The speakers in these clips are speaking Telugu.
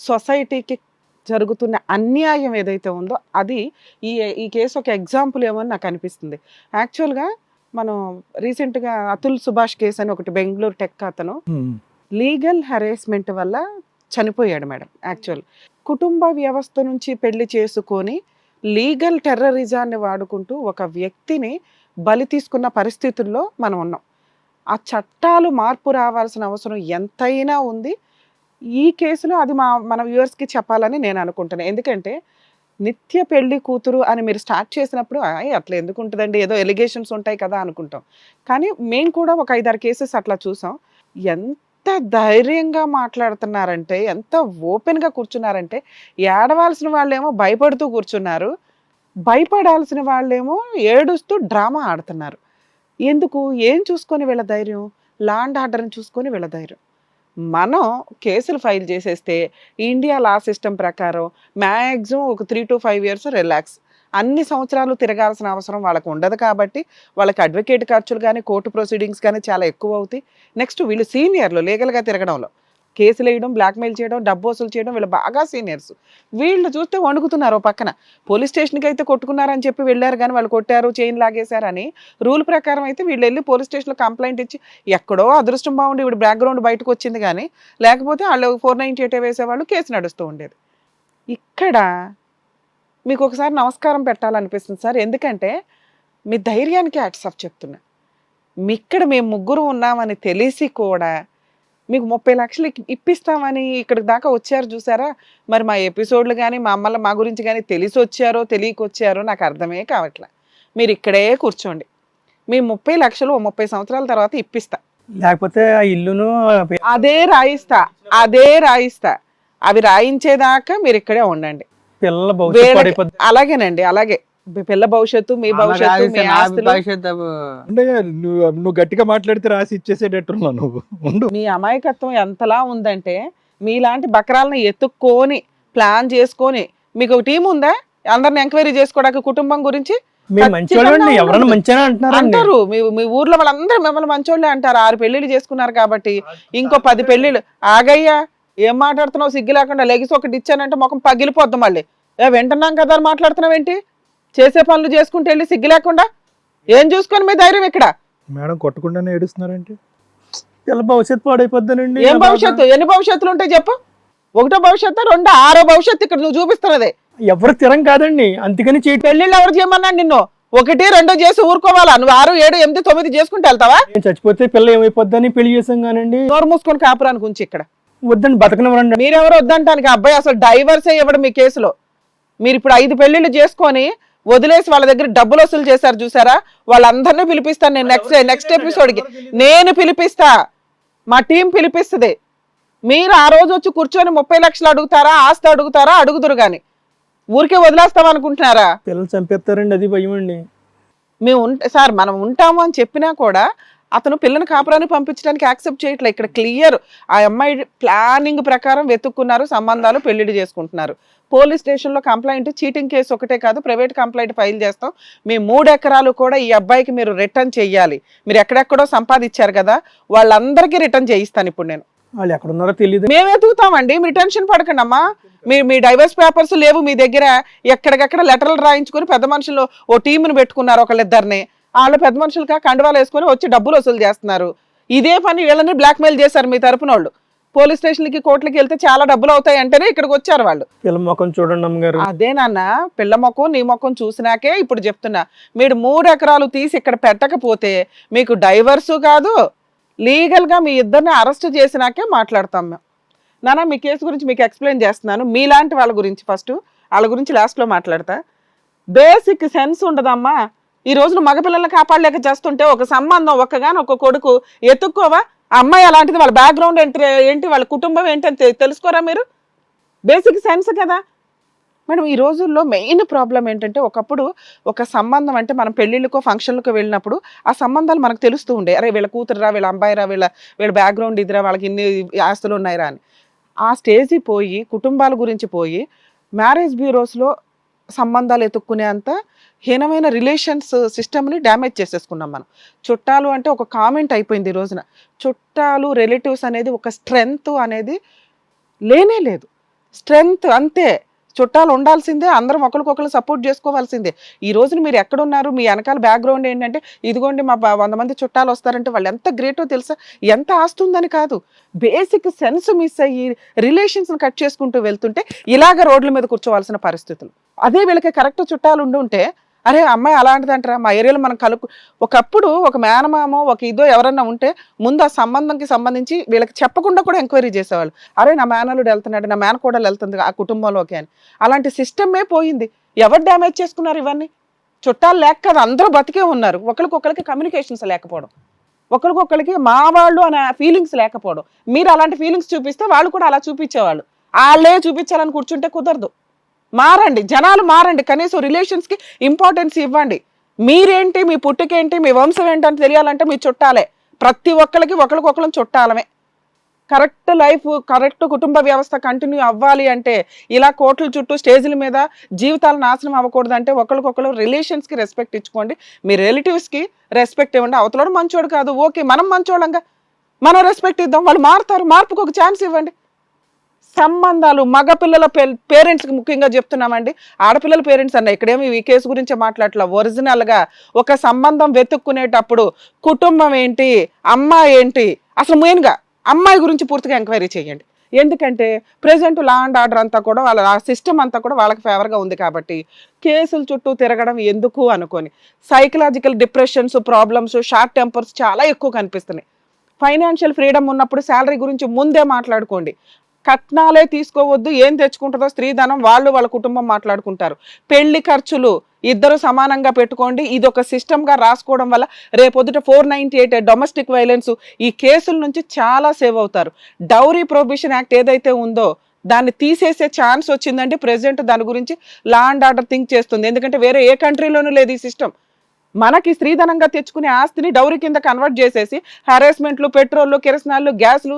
సొసైటీకి జరుగుతున్న అన్యాయం ఏదైతే ఉందో అది ఈ ఈ కేసు ఒక ఎగ్జాంపుల్ ఏమో అని నాకు అనిపిస్తుంది. యాక్చువల్గా మనం రీసెంట్గా అతుల్ సుభాష్ కేసు అని ఒకటి బెంగళూరు టెక్ అతను లీగల్ హెరాస్మెంట్ వల్ల చనిపోయాడు మేడం. యాక్చువల్ కుటుంబ వ్యవస్థ నుంచి పెళ్లి చేసుకొని లీగల్ టెర్రరిజాన్ని వాడుకుంటూ ఒక వ్యక్తిని బలి తీసుకున్న పరిస్థితుల్లో మనం ఉన్నాం. ఆ చట్టాలు మార్పు రావాల్సిన అవసరం ఎంతైనా ఉంది. ఈ కేసులో అది మన వ్యూవర్స్కి చెప్పాలని నేను అనుకుంటున్నాను. ఎందుకంటే నిత్య పెళ్లి కూతురు అని మీరు స్టార్ట్ చేసినప్పుడు అట్లా ఎందుకు ఉంటుందండి, ఏదో ఎలిగేషన్స్ ఉంటాయి కదా అనుకుంటాం. కానీ మేము కూడా ఒక 5-6 కేసెస్ అట్లా చూసాం. ఎంత ధైర్యంగా మాట్లాడుతున్నారంటే, ఎంత ఓపెన్గా కూర్చున్నారంటే, ఏడవాల్సిన వాళ్ళేమో భయపడుతూ కూర్చున్నారు, భయపడాల్సిన వాళ్ళేమో ఏడుస్తూ డ్రామా ఆడుతున్నారు. ఎందుకు? ఏం చూసుకొని వీళ్ళ ధైర్యం? లా అండ్ ఆర్డర్ని చూసుకొని వీళ్ళ ధైర్యం. మనం కేసులు ఫైల్ చేసేస్తే ఇండియా లా సిస్టమ్ ప్రకారం మ్యాక్సిమం ఒక 3 to 5 years రిలాక్స్. అన్ని సంవత్సరాలు తిరగాల్సిన అవసరం వాళ్ళకు ఉండదు కాబట్టి వాళ్ళకి అడ్వకేట్ ఖర్చులు కానీ కోర్టు ప్రొసీడింగ్స్ కానీ చాలా ఎక్కువ అవుతాయి. నెక్స్ట్ వీళ్ళు సీనియర్లు లీగల్గా తిరగడంలో, కేసులు వేయడం, బ్లాక్మెయిల్ చేయడం, డబ్బు వసూలు చేయడం, వీళ్ళు బాగా సీనియర్స్. వీళ్ళు చూస్తే వణుకుతున్నారు. పక్కన పోలీస్ స్టేషన్కి అయితే కొట్టుకున్నారని చెప్పి వెళ్ళారు, కానీ వాళ్ళు కొట్టారు, చైన్ లాగేశారని రూల్ ప్రకారం అయితే వీళ్ళు వెళ్ళి పోలీస్ స్టేషన్లో కంప్లైంట్ ఇచ్చి ఎక్కడో అదృష్టం బాగుండి ఇప్పుడు బ్యాక్గ్రౌండ్ బయటకు వచ్చింది, కానీ లేకపోతే వాళ్ళు 498 వేసేవాళ్ళు, కేసు నడుస్తూ ఉండేది. ఇక్కడ మీకు ఒకసారి నమస్కారం పెట్టాలనిపిస్తుంది సార్. ఎందుకంటే మీ ధైర్యానికి హ్యాట్స్ ఆఫ్ చెప్తున్నా. ఇక్కడ మేము ముగ్గురు ఉన్నామని తెలిసి కూడా మీకు 30 లక్షలు ఇప్పిస్తామని ఇక్కడికి దాకా వచ్చారు చూసారా. మరి మా ఎపిసోడ్లు కానీ మా గురించి కానీ తెలిసి వచ్చారో తెలియకొచ్చారో నాకు అర్థమే కావట్లే. మీరు ఇక్కడే కూర్చోండి, మీ 30 లక్షలు 30 సంవత్సరాల తర్వాత ఇప్పిస్తా, లేకపోతే ఆ ఇల్లును అదే రాయిస్తా. అవి రాయించేదాకా మీరు ఇక్కడే ఉండండి. పిల్లల భవిష్యత్తు అలాగేనండి, అలాగే పిల్ల భవిష్యత్తు, మీ భవిష్యత్తు, మీ ఆస్తులు. అంటే నువ్వు గట్టిగా మాట్లాడితే రాసి ఇచ్చేసేటట్టున్నావు నువ్వు. ఉండు. మీ అమాయకత్వం ఎంతలా ఉందంటే, మీలాంటి బకరాలను ఎత్తుక్కొని ప్లాన్ చేసుకొని, మీకు ఒక టీం ఉందా అందరిని ఎంక్వైరీ చేసుకోవడానికి కుటుంబం గురించి? అంటారు మీ ఊర్లో వాళ్ళందరూ మిమ్మల్ని మంచోళ్ళే అంటారు. 6 పెళ్లిళ్ళు చేసుకున్నారు కాబట్టి ఇంకో 10 పెళ్లిళ్ళు. ఆగయ్యా, ఏం మాట్లాడుతున్నావు? సిగ్గు లేకుండా లెగిసి ఒకటి ఇచ్చానంటే ముఖం పగిలిపోద్దాం. మళ్ళీ వింటున్నాం కదా అని మాట్లాడుతున్నావు ఏంటి? చేసే పనులు చేసుకుంటే వెళ్ళి సిగ్గు లేకుండా ఏం చూసుకొని మీ ధైర్యం ఇక్కడ? మేడం కొట్టకుండానే ఏడుస్తున్నారంటే పిల్ల భవిష్యత్తు పాడైపోద్దానండి. ఏం భవిష్యత్తు? ఎన్ని భవిష్యత్తులు ఉంటాయి చెప్పు? 1వ భవిష్యత్తు, 2, 6వ భవిష్యత్తు ఇక్కడ నువ్వు చూపిస్తున్నదే. ఎవరు తిరం కాదండి, అందుకని పెళ్లిళ్ళు ఎవరు చేయమన్నాడు నిన్ను? 1, 2 చేసి ఊరుకోవాలా? నువ్వు 6, 7, 8, 9 చేసుకుంటే వెళ్తావా? చచ్చిపోతే పిల్ల ఏమైపోద్దని పెళ్లి చేసాం కానండి. నోరు మూసుకొని కాపురానికి ఉంచి ఇక్కడ వద్దండి, బతకనివ్వండి. మీరెవరు వద్దంటానికి? అబ్బాయి అసలు డైవర్సే ఇవ్వడం మీ కేసులో. మీరు ఇప్పుడు 5 పెళ్లిళ్ళు చేసుకొని వదిలేసి వాళ్ళ దగ్గర డబ్బులు వసూలు చేశారు చూసారా, వాళ్ళందరినీ పిలిపిస్తాను నేను నెక్స్ట్ ఎపిసోడ్కి. నేను పిలిపిస్తా, మా టీం పిలిపిస్తుంది. మీరు ఆ రోజు వచ్చి కూర్చొని 30 లక్షలు అడుగుతారా, ఆస్తి అడుగుతారా? అడుగుదురు కానీ ఊరికే వదిలేస్తాం అనుకుంటున్నారా? పిల్లలు చంపేస్తారండి, అది భయం అండి. మేము సార్ మనం ఉంటాము అని చెప్పినా కూడా అతను పిల్లని కాపురాన్ని పంపించడానికి యాక్సెప్ట్ చేయట్లేదు. ఇక్కడ క్లియర్ ఆ అమ్మాయి ప్లానింగ్ ప్రకారం వెతుక్కున్నారు, సంబంధాలు, పెళ్లిళ్ళు చేసుకుంటున్నారు. పోలీస్ స్టేషన్లో కంప్లైంట్, చీటింగ్ కేసు ఒకటే కాదు, ప్రైవేట్ కంప్లైంట్ ఫైల్ చేస్తాం. మీ 3 ఎకరాలు కూడా ఈ అబ్బాయికి మీరు రిటర్న్ చెయ్యాలి. మీరు ఎక్కడెక్కడో సంపాదించారు కదా, వాళ్ళందరికీ రిటర్న్ చేయిస్తాను ఇప్పుడు నేను. వాళ్ళు ఎక్కడున్నారో తెలియదు, మేము ఎదుగుతామండి. మీరు టెన్షన్ పడకండి అమ్మా. మీ డైవర్స్ పేపర్స్ లేవు మీ దగ్గర, ఎక్కడికెక్కడ లెటర్లు రాయించుకొని పెద్ద మనుషులు ఓ టీంను పెట్టుకున్నారు, ఒకళ్ళిద్దరిని. వాళ్ళు పెద్ద మనుషులుగా కండువాలు వేసుకొని వచ్చి డబ్బులు వసూలు చేస్తున్నారు. ఇదే పని వీళ్ళని బ్లాక్మెయిల్ చేశారు మీ తరపున వాళ్ళు. పోలీస్ స్టేషన్కి, కోర్టులకి వెళ్తే చాలా డబ్బులు అవుతాయి అంటేనే ఇక్కడికి వచ్చారు వాళ్ళు. పిల్ల ముఖం చూడండి అమ్మగారు. అదే నాన్న, పిల్ల ముఖం నీ ముఖం చూసినాకే ఇప్పుడు చెప్తున్నా. మీరు 3 ఎకరాలు తీసి ఇక్కడ పెట్టకపోతే మీకు డైవర్సు కాదు, లీగల్గా మీ ఇద్దరిని అరెస్ట్ చేసినాకే మాట్లాడతాం మేము. నాన్న మీ కేసు గురించి మీకు ఎక్స్ప్లెయిన్ చేస్తున్నాను. మీలాంటి వాళ్ళ గురించి ఫస్ట్, వాళ్ళ గురించి లాస్ట్లో మాట్లాడతా. బేసిక్ సెన్స్ ఉండదమ్మా. ఈ రోజున మగపిల్లల్ని కాపాడలేక చేస్తుంటే ఒక సంబంధం, ఒక్కగాని ఒక కొడుకు ఎత్తుక్కోవా? అమ్మాయి అలాంటిది, వాళ్ళ బ్యాక్గ్రౌండ్ ఏంటి, వాళ్ళ కుటుంబం ఏంటి అని తెలుసుకోరా మీరు? బేసిక్ సెన్స్ కదా మేడం. ఈ రోజుల్లో మెయిన్ ప్రాబ్లం ఏంటంటే, ఒకప్పుడు ఒక సంబంధం అంటే మనం పెళ్ళిళ్ళకో ఫంక్షన్లకో వెళ్ళినప్పుడు ఆ సంబంధాలు మనకు తెలుస్తూ ఉండే. అరే వీళ్ళ కూతురురా, వీళ్ళ అబ్బాయిరా, వీళ్ళ బ్యాక్గ్రౌండ్ ఇదిరా, వాళ్ళకి ఇన్ని ఆస్తులు ఉన్నాయిరా అని. ఆ స్టేజీ పోయి, కుటుంబాల గురించి పోయి, మ్యారేజ్ బ్యూరోస్లో సంబంధాలు ఎత్తుక్కునే అంత హీనమైన రిలేషన్స్ సిస్టమ్ని డ్యామేజ్ చేసేసుకున్నాం మనం. చుట్టాలు అంటే ఒక కామెంట్ అయిపోయింది ఈ రోజున. చుట్టాలు, రిలేటివ్స్ అనేది ఒక స్ట్రెంగ్త్ అనేది లేనే లేదు. స్ట్రెంగ్త్ అంతే. చుట్టాలు ఉండాల్సిందే, అందరం ఒకరికొకరు సపోర్ట్ చేసుకోవాల్సిందే. ఈ రోజున మీరు ఎక్కడున్నారు, మీ వెనకాల బ్యాక్గ్రౌండ్ ఏంటంటే ఇదిగోండి మా 100 మంది చుట్టాలు వస్తారంటే వాళ్ళు ఎంత గ్రేటో తెలుసా? ఎంత ఆస్తుందని కాదు, బేసిక్ సెన్స్ మిస్ అయ్యి రిలేషన్స్ని కట్ చేసుకుంటూ వెళ్తుంటే ఇలాగ రోడ్ల మీద కూర్చోవాల్సిన పరిస్థితులు. అదే వీళ్ళకి కరెక్ట్ చుట్టాలు ఉంటే అరే అమ్మాయి అలాంటిదంటారా మా ఏరియాలో మనం ఒకప్పుడు ఒక మేనమామో ఒక ఇదో ఎవరన్నా ఉంటే ముందు ఆ సంబంధంకి సంబంధించి వీళ్ళకి చెప్పకుండా కూడా ఎంక్వైరీ చేసేవాళ్ళు. అరే నా మేనలుడు వెళ్తున్నాడు, నా మేనకోడలు వెళ్తుంది ఆ కుటుంబంలోకి అని. అలాంటి సిస్టమే పోయింది. ఎవరు డ్యామేజ్ చేసుకున్నారు ఇవన్నీ? చుట్టాలు లేక కాదు, అందరూ బతికే ఉన్నారు. ఒకరికొకరికి కమ్యూనికేషన్స్ లేకపోవడం, ఒకరికొకరికి మా వాళ్ళు అనే ఫీలింగ్స్ లేకపోవడం. మీరు అలాంటి ఫీలింగ్స్ చూపిస్తే వాళ్ళు కూడా అలా చూపించేవాళ్ళు. వాళ్ళే చూపించాలని కూర్చుంటే కుదరదు. మారండి, జనాలు మారండి, కనీసం రిలేషన్స్కి ఇంపార్టెన్స్ ఇవ్వండి. మీరేంటి, మీ పుట్టుకేంటి, మీ వంశం ఏంటని తెలియాలంటే మీ చుట్టాలే. ప్రతి ఒక్కరికి ఒకరికొకరు చుట్టాలమే. కరెక్ట్ లైఫ్, కరెక్ట్ కుటుంబ వ్యవస్థ కంటిన్యూ అవ్వాలి అంటే ఇలా కోట్ల చుట్టూ స్టేజ్ల మీద జీవితాలు నాశనం అవ్వకూడదంటే ఒకరికొకరు రిలేషన్స్కి రెస్పెక్ట్ ఇచ్చుకోండి. మీ రిలేటివ్స్కి రెస్పెక్ట్ ఇవ్వండి. అవతలోడు మంచోడు కాదు, ఓకే మనం మంచోళ్ళంగా మనం రెస్పెక్ట్ ఇద్దాం. వాళ్ళు మారుతారు, మార్పుకు ఒక ఛాన్స్ ఇవ్వండి. సంబంధాలు మగపిల్లల పేరెంట్స్కి ముఖ్యంగా చెప్తున్నామండి, ఆడపిల్లల పేరెంట్స్ అన్న ఇక్కడేమో ఈ కేసు గురించి మాట్లాడట్లా. ఒరిజినల్గా ఒక సంబంధం వెతుక్కునేటప్పుడు కుటుంబం ఏంటి, అమ్మాయి ఏంటి, అసలు మెయిన్గా అమ్మాయి గురించి పూర్తిగా ఎంక్వైరీ చేయండి. ఎందుకంటే ప్రెసెంట్ లా అండ్ ఆర్డర్ అంతా కూడా వాళ్ళ ఆ సిస్టమ్ అంతా కూడా వాళ్ళకి ఫేవర్గా ఉంది కాబట్టి కేసుల చుట్టూ తిరగడం ఎందుకు అనుకొని సైకలాజికల్ డిప్రెషన్స్, ప్రాబ్లమ్స్, షార్ట్ టెంపర్స్ చాలా ఎక్కువ కనిపిస్తున్నాయి. ఫైనాన్షియల్ ఫ్రీడమ్ ఉన్నప్పుడు శాలరీ గురించి ముందే మాట్లాడుకోండి. కట్నాలే తీసుకోవద్దు, ఏం తెచ్చుకుంటుందో స్త్రీధనం వాళ్ళు వాళ్ళ కుటుంబం మాట్లాడుకుంటారు. పెళ్లి ఖర్చులు ఇద్దరు సమానంగా పెట్టుకోండి. ఇది ఒక సిస్టమ్గా రాసుకోవడం వల్ల రేపొద్దుట 498 డొమెస్టిక్ వైలెన్స్ ఈ కేసుల నుంచి చాలా సేవ్ అవుతారు. డౌరీ ప్రొహిబిషన్ యాక్ట్ ఏదైతే ఉందో దాన్ని తీసేసే ఛాన్స్ వచ్చిందంటే ప్రెసెంట్ దాని గురించి లా అండ్ ఆర్డర్ థింక్ చేస్తుంది. ఎందుకంటే వేరే ఏ కంట్రీలోనూ లేదు ఈ సిస్టమ్. మనకి స్త్రీధనంగా తెచ్చుకునే ఆస్తిని డౌరీ కింద కన్వర్ట్ చేసేసి హెరాస్మెంట్లు, పెట్రోళ్ళు, కిరసనాలు, గ్యాస్లు,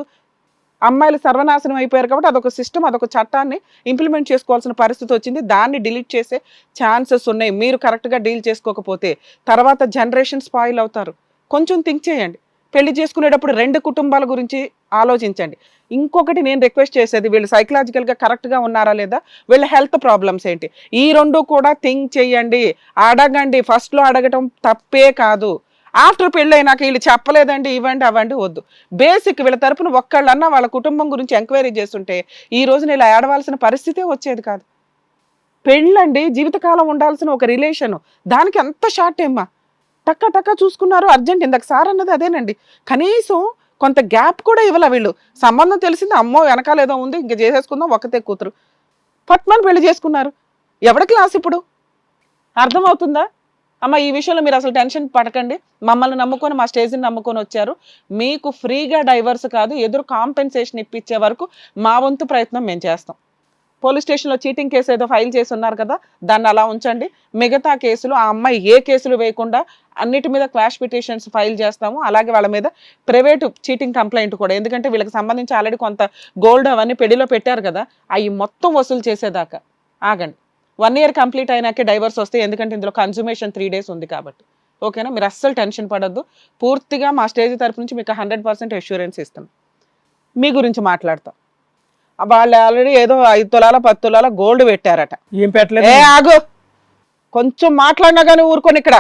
అమ్మాయిలు సర్వనాశనం అయిపోయారు. కాబట్టి అదొక సిస్టమ్, అదొక చట్టాన్ని ఇంప్లిమెంట్ చేసుకోవాల్సిన పరిస్థితి వచ్చింది. దాన్ని డిలీట్ చేసే ఛాన్సెస్ ఉన్నాయి. మీరు కరెక్ట్గా డీల్ చేసుకోకపోతే తర్వాత జనరేషన్ స్పాయిల్ అవుతారు. కొంచెం థింక్ చేయండి. పెళ్లి చేసుకునేటప్పుడు 2 కుటుంబాల గురించి ఆలోచించండి. ఇంకొకటి నేను రిక్వెస్ట్ చేసేది, వీళ్ళు సైకలాజికల్గా కరెక్ట్గా ఉన్నారా లేదా, వీళ్ళ హెల్త్ ప్రాబ్లమ్స్ ఏంటి, ఈ 2 కూడా థింక్ చేయండి. అడగండి. ఫస్ట్లో అడగటం తప్పే కాదు. ఆఫ్టర్ పెళ్ళైనాక వీళ్ళు చెప్పలేదండి ఇవ్వండి అవ్వండి వద్దు. బేసిక్ వీళ్ళ తరపున ఒక్కళ్ళన్నా వాళ్ళ కుటుంబం గురించి ఎంక్వైరీ చేస్తుంటే ఈ రోజున ఇలా ఏడవలసిన పరిస్థితే వచ్చేది కాదు. పెళ్ళండి జీవితకాలం ఉండాల్సిన ఒక రిలేషన్, దానికి అంత షార్ట్ ఏమ్మా, టక్క టక్క చూసుకున్నారు అర్జెంట్. ఇందాక సార్ అన్నది అదేనండి, కనీసం కొంత గ్యాప్ కూడా ఇవ్వాల. వీళ్ళు సంబంధం తెలిసింది, అమ్మో వెనకాల ఏదో ఉంది ఇంక చేసేసుకుందాం, ఒక్కతే కూతురు పట్మని పెళ్లి చేసుకున్నారు. ఎవడ క్లాస్ ఇప్పుడు అర్థమవుతుందా? అమ్మ ఈ విషయంలో మీరు అసలు టెన్షన్ పడకండి. మమ్మల్ని నమ్ముకొని మా స్టేజ్ని నమ్ముకొని వచ్చారు. మీకు ఫ్రీగా డైవర్స్ కాదు, ఎదురు కాంపెన్సేషన్ ఇప్పించే వరకు మా వంతు ప్రయత్నం మేము చేస్తాం. పోలీస్ స్టేషన్లో చీటింగ్ కేసు ఏదో ఫైల్ చేసి ఉన్నారు కదా, దాన్ని అలా ఉంచండి. మిగతా కేసులు ఆ అమ్మాయి ఏ కేసులు వేయకుండా అన్నిటి మీద క్వాష్ పిటిషన్స్ ఫైల్ చేస్తాము. అలాగే వాళ్ళ మీద ప్రైవేటు చీటింగ్ కంప్లైంట్ కూడా, ఎందుకంటే వీళ్ళకి సంబంధించి ఆల్రెడీ కొంత గోల్డ్ అవన్నీ పెళ్లిలో పెట్టారు కదా, అవి మొత్తం వసూలు చేసేదాకా ఆగండి. 1 year కంప్లీట్ అయినాకే డైవర్స్ వస్తాయి. ఎందుకంటే ఇందులో కన్సుమేషన్ 3 days ఉంది కాబట్టి. ఓకేనా, మీరు అస్సలు టెన్షన్ పడద్దు. పూర్తిగా మా స్టేజ్ తరపు నుంచి మీకు 100% అష్యూరెన్స్ ఇస్తాం. మీ గురించి మాట్లాడతాం. వాళ్ళు ఆల్రెడీ ఏదో 5 తులాల 10 తులాల గోల్డ్ పెట్టారట. ఏం పెట్టలేదు. ఏ ఆగు, కొంచెం మాట్లాడినా కానీ ఊరుకొని. ఇక్కడ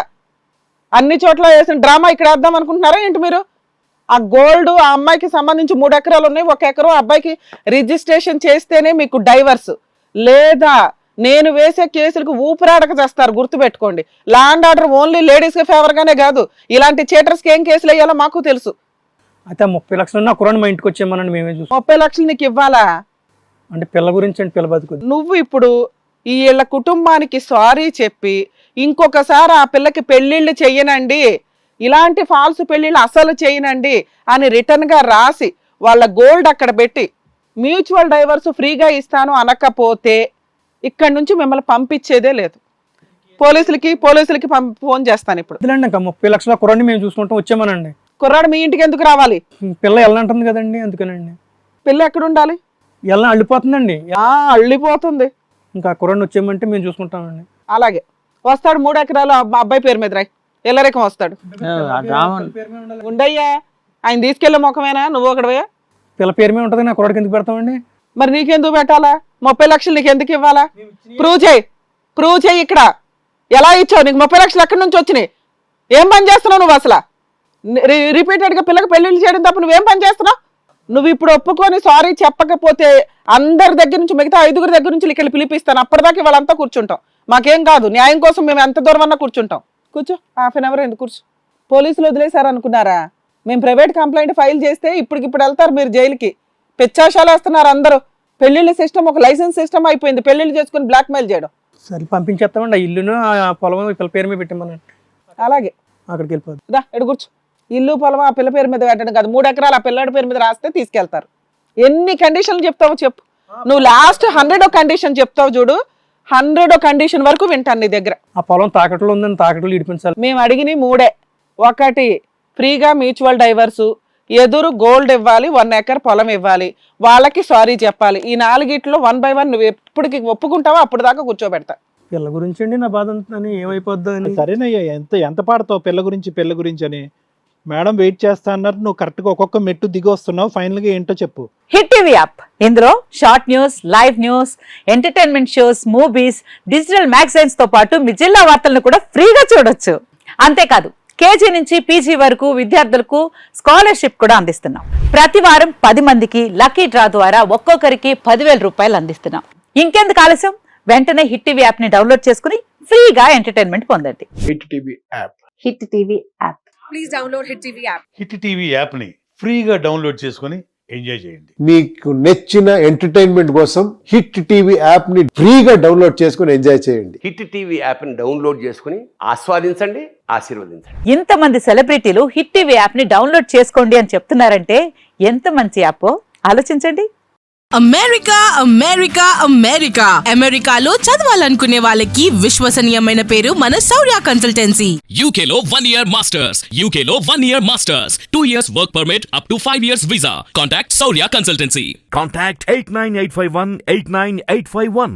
అన్ని చోట్ల వేసిన డ్రామా ఇక్కడ వేద్దాం అనుకుంటున్నారా ఏంటి మీరు? ఆ గోల్డ్ ఆ అమ్మాయికి సంబంధించి 3 ఎకరాలు ఉన్నాయి, 1 ఎకరం అబ్బాయికి రిజిస్ట్రేషన్ చేస్తేనే మీకు డైవర్స్, లేదా నేను వేసే కేసులకు ఊపిరాడక చేస్తారు. గుర్తుపెట్టుకోండి. లా అండ్ ఆర్డర్ ఓన్లీ లేడీస్కి ఫేవర్గానే కాదు, ఇలాంటి చేటర్స్కి ఏం కేసులు వేయాలో మాకు తెలుసు. అయితే 30 లక్షలు నా కురాన్ని మా ఇంటికి వచ్చేయమనండి, మేమే చూస్తాం. 30 లక్షలు నీకు ఇవ్వాలా? అంటే పిల్ల గురించి అంటే పిల్ల బతుకు. నువ్వు ఇప్పుడు ఈ వీళ్ళ కుటుంబానికి సారీ చెప్పి ఇంకొకసారి ఆ పిల్లకి పెళ్ళిళ్ళు చెయ్యనండి, ఇలాంటి ఫాల్స్ పెళ్ళిళ్ళు అసలు చేయనండి అని రిటర్న్గా రాసి వాళ్ళ గోల్డ్ అక్కడ పెట్టి మ్యూచువల్ డైవర్స్ ఫ్రీగా ఇస్తాను అనకపోతే ఇక్కడ నుంచి మిమ్మల్ని పంపించేదే లేదు. పోలీసులకి ఫోన్ చేస్తాను ఇప్పుడు. వదిలేండి, ఇంకా 30 లక్షల కురాన్ని మేము చూసుకుంటాం, వచ్చేమనండి. కుర్రాడు మీ ఇంటికి ఎందుకు రావాలి? పిల్ల వెళ్ళంటుంది కదండి, అందుకనండి. పిల్ల ఎక్కడ ఉండాలి? ఎలా అల్లిపోతుందండి. అల్లిపోతుంది. ఇంకా కురాన్ని వచ్చేయమంటే మేము చూసుకుంటామండి. అలాగే వస్తాడు. 3 ఎకరాలు అబ్బాయి పేరు మీద రాయి, ఎల్లరేకం వస్తాడు. ఉండయ్యా, ఆయన తీసుకెళ్లే ముఖమేనా నువ్వు ఒకడవే? పిల్ల పేరు మీద ఉంటుంది, నా కురాడికి ఎందుకు పెడతామండి? మరి నీకెందుకు పెట్టాలా? 30 లక్షలు నీకు ఎందుకు ఇవ్వాలా? ప్రూవ్ చేయి ఇక్కడ. ఎలా ఇచ్చావు? నీకు 30 లక్షలు ఎక్కడి నుంచి వచ్చినాయి? ఏం పని చేస్తున్నావు నువ్వు అసలు? రిపీటెడ్గా పిల్లకి పెళ్లిళ్ళు చేయడం తప్ప నువ్వేం పని చేస్తున్నావు? నువ్వు ఇప్పుడు ఒప్పుకొని సారీ చెప్పకపోతే అందరి దగ్గర నుంచి, మిగతా 5గురి దగ్గర నుంచి ఇక్కడ పిలిపిస్తాను. అప్పటిదాకా వాళ్ళంతా కూర్చుంటాం. మాకేం కాదు, న్యాయం కోసం మేము ఎంత దూరం అన్నా కూర్చుంటాం. కూర్చో, హాఫ్ అన్ అవర్ ఎందుకు కూర్చో. పోలీసులు వదిలేశారు అనుకున్నారా? మేము ప్రైవేట్ కంప్లైంట్ ఫైల్ చేస్తే ఇప్పటికిప్పుడు వెళ్తారు మీరు జైలుకి. పెచ్చాశాలు వేస్తున్నారు అందరూ. పెళ్లిళ్ళ సిస్టమ్ ఒక లైసెన్స్ సిస్టమ్ అయిపోయింది. పెళ్లిళ్ళు చేసుకుని బ్లాక్మెయిల్ చేయడం. సరే పంపించేస్తామండి. ఆ ఇల్లును ఆ పొలం పిల్ల పేరు మీద పెట్టామనండి. అలాగే అక్కడికి వెళ్ళిపోదు. రా ఎడు కూర్చో. ఇల్లు పొలం ఆ పిల్ల పేరు మీద పెట్టడం కాదు, 3 ఎకరాలు ఆ పిల్లాడి పేరు మీద రాస్తే తీసుకెళ్తారు. ఎన్ని కండిషన్లు చెప్తావో చెప్పు. నువ్వు లాస్ట్ 100 కండిషన్ చెప్తావు చూడు, 100 కండిషన్ వరకు వింటాను నీ దగ్గర. ఆ పొలం తాకట్లో ఉందని తాకట్లు ఇడిపించాలి. మేము అడిగిన 3. 1 ఫ్రీగా మ్యూచువల్ డైవర్సు, ఎదురు గోల్డ్ ఇవ్వాలి, 1 ఎకర్ పొలం ఇవ్వాలి, వాళ్ళకి సారీ చెప్పాలి. ఈ 4 1 by 1 నువ్వు ఎప్పటికి ఒప్పుకుంటావో అప్పుడు దాకా కూర్చోబెడతా. పిల్ల గురించి అండి నా బాధ అని ఏమైపోద్ది అని. సరేనయ్యా, ఎంత పాడతావు పిల్ల గురించి అని. మేడం వెయిట్ చేస్తా అన్నారు, నువ్వు కరెక్ట్ గా ఒక్కొక్క మెట్టు దిగి వస్తున్నావు. ఫైనల్ గా ఏంటో చెప్పు. హిట్ టీవీ యాప్, ఇందులో short news, live news, entertainment shows, movies, digital magazines తో పాటు మీ జిల్లా వార్తలను కూడా ఫ్రీగా చూడొచ్చు. అంతేకాదు కేజీ నుంచి పీజీ వరకు విద్యార్థులకు స్కాలర్షిప్ కూడా అందిస్తున్నాం. ప్రతి వారం 10 మందికి లక్కీ డ్రా ద్వారా ఒక్కొక్కరికి 10,000 రూపాయలు అందిస్తున్నాం. ఇంకెందుకు ఆలస్యం, వెంటనే హిట్ టీవీ యాప్ ని డౌన్లోడ్ చేసుకుని ఫ్రీగా ఎంటర్టైన్మెంట్ పొందండి. Hit TV app. Hit TV app. Please download Hit TV app. Hit TV యాప్ని ఫ్రీగా డౌన్లోడ్ చేసుకొని ఎంజాయ్ చేయండి. మీకు నచ్చిన ఎంటర్టైన్మెంట్ కోసం హిట్ టీవీ యాప్ ని ఫ్రీగా డౌన్లోడ్ చేసుకుని ఎంజాయ్ చేయండి. హిట్ టీవీ యాప్ని డౌన్లోడ్ చేసుకుని ఆస్వాదించండి, ఆశీర్వదించండి. ఇంతమంది సెలబ్రిటీలు హిట్ టీవీ యాప్ ని డౌన్లోడ్ చేసుకోండి అని చెప్తున్నారంటే ఎంత మంచి యాప్ ఆలోచించండి. అమెరికాలో చదవాలనుకునే వాళ్ళకి విశ్వసనీయమైన పేరు మన శౌర్య కన్సల్టెన్సీ. UK లో 1 year masters. UK లో 1 year masters. 2 years work permit up to 5 years visa. Contact Saurya Consultancy. Contact 89851 89851.